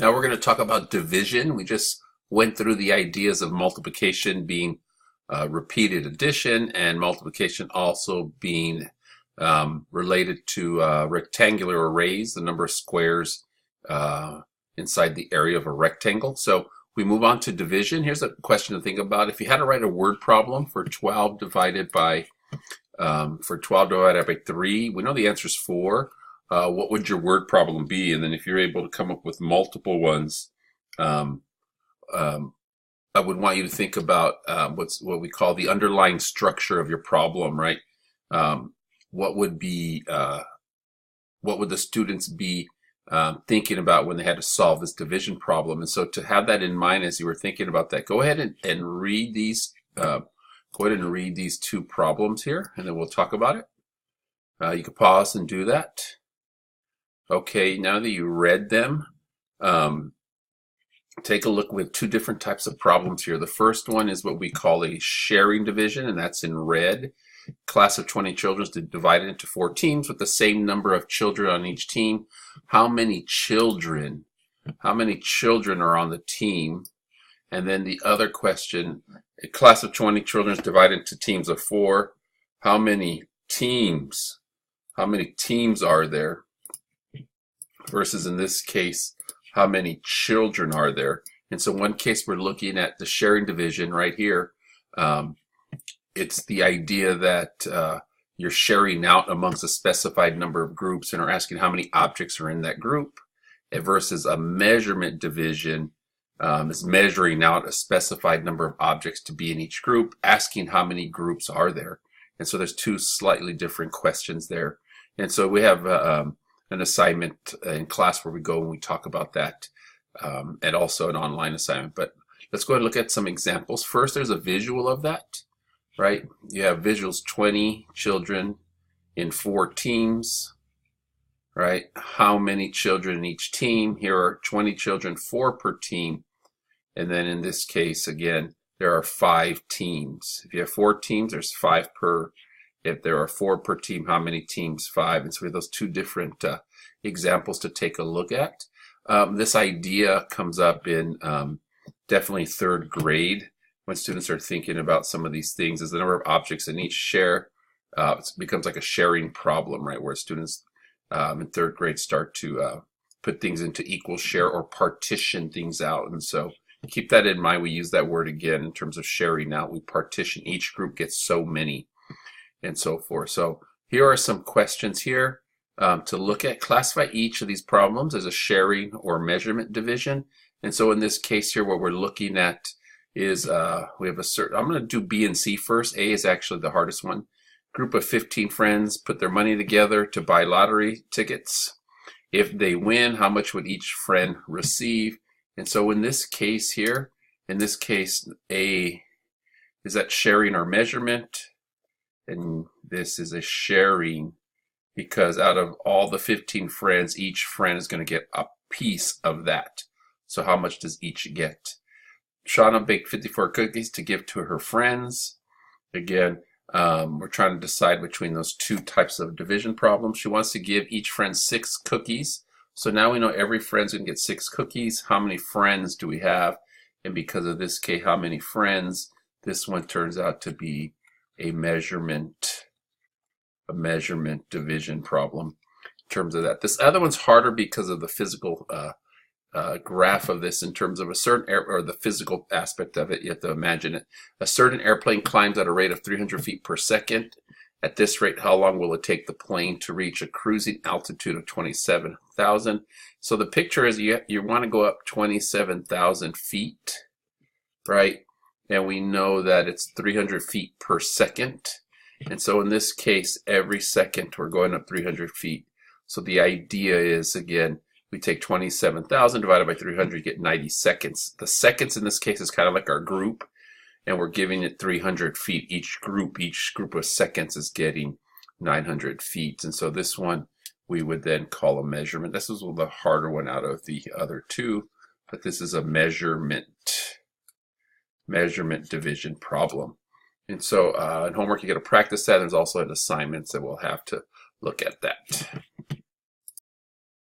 Now we're going to talk about division. We just went through the ideas of multiplication being repeated addition and multiplication also being related to rectangular arrays, the number of squares inside the area of a rectangle. So we move on to division. Here's a question to think about. If you had to write a word problem for 12 divided by 3, we know the answer is 4. What would your word problem be? And then if you're able to come up with multiple ones, I would want you to think about what we call the underlying structure of your problem, right? What would the students be thinking about when they had to solve this division problem? And so to have that in mind as you were thinking about that, go ahead and read these. Go ahead and read these two problems here, and then we'll talk about it. You can pause and do that. Okay, now that you read them, take a look with two different types of problems here. The first one is what we call a sharing division, and that's in red. Class of 20 children is divided into 4 teams with the same number of children on each team. How many children are on the team? And then the other question, a class of 20 children is divided into teams of 4. How many teams are there? Versus in this case, how many children are there? And so one case we're looking at the sharing division right here. It's the idea that you're sharing out amongst a specified number of groups and are asking how many objects are in that group. Versus a measurement division is measuring out a specified number of objects to be in each group, asking how many groups are there. And so there's two slightly different questions there. And so we have an assignment in class where we go and we talk about that, and also an online assignment. But let's go ahead and look at some examples. First, there's a visual of that, right? You have visuals, 20 children in 4 teams, right? How many children in each team? Here are 20 children, 4 per team. And then in this case, again, there are 5 teams. If you have 4 teams, there's 5 per. If there are 4 per team, how many teams? 5. And so we have those two different examples to take a look at. This idea comes up in definitely 3rd grade when students are thinking about some of these things. As the number of objects in each share, it becomes like a sharing problem, right? Where students in 3rd grade start to put things into equal share or partition things out. And so keep that in mind. We use that word again in terms of sharing out. We partition. Each group gets so many, and so forth. So here are some questions here to look at. Classify each of these problems as a sharing or measurement division. And so in this case here, what we're looking at is we have a certain, I'm going to do B and C first. A is actually the hardest one. Group of 15 friends put their money together to buy lottery tickets. If they win, how much would each friend receive? And so in this case here, in this case, A, is that sharing or measurement? And this is a sharing, because out of all the 15 friends, each friend is going to get a piece of that. So how much does each get? Shauna baked 54 cookies to give to her friends. Again, we're trying to decide between those two types of division problems. She wants to give each friend 6 cookies. So now we know every friend's going to get 6 cookies. How many friends do we have? And because of this case, how many friends? This one turns out to be a measurement division problem in terms of that. This other one's harder because of the physical graph of this in terms of a certain or the physical aspect of it. You have to imagine it. A certain airplane climbs at a rate of 300 feet per second. At this rate, how long will it take the plane to reach a cruising altitude of 27,000? So the picture is you want to go up 27,000 feet, right? And we know that it's 300 feet per second. And so in this case, every second we're going up 300 feet. So the idea is, again, we take 27,000 divided by 300, you get 90 seconds. The seconds in this case is kind of like our group, and we're giving it 300 feet. Each group of seconds is getting 900 feet. And so this one we would then call a measurement. This is the harder one out of the other two, but this is a measurement division problem. And so in homework, you got to practice that. There's also an assignment, so we'll have to look at that.